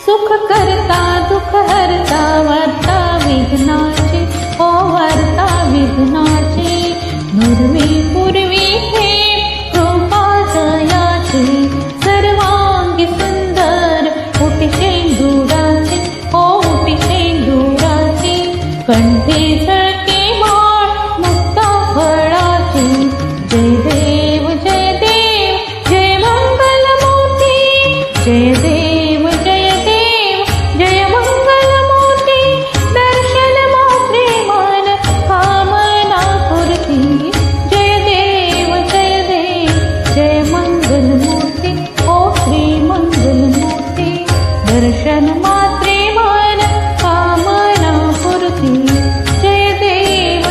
सुख करता दुख हरता वार्ता विघ्नाची ओ वार्ता विघ्नाची नुरवी पूर्वी हे कृपा जयाची सर्वांगी सुंदर उटी शेंदुराची ओ उटी शेंदुराची कंठी झळके माळ मुक्ता फळाची जय देव जय देव जय मंगल मूर्ती जय देव जय देव जय मंगल मूर्ती दर्शन मात्रे मन कामना पूर्ती जय देव जय मंगल मूर्ती ओ श्री मंगल मूर्ती दर्शन मात्रे मन कामना पूर्ती जय देव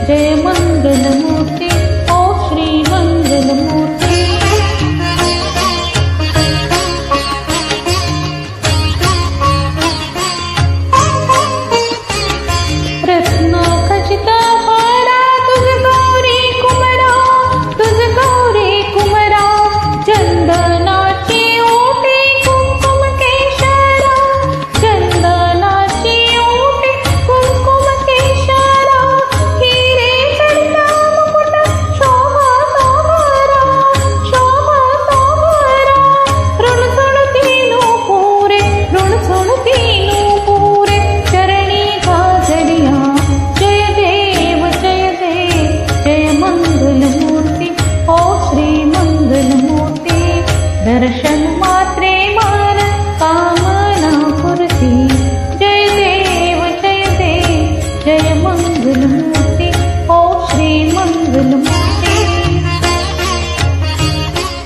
जय मंगल मूर्ती ओ श्री मंगल मूर्ती रत्न खचित हारा तुझ गौरी कुमरा चंदनाची ओटी कुंकुम केशरा चंदनाची ओटी कुंकुम केशरा हिरे चढता मुकुट शोभा तोहरा ऋण सोडतीनु पुरे चरणी गाजरिया जय देव जय मंगल मूर्ती ओ श्री मंगल मूर्ती दर्शन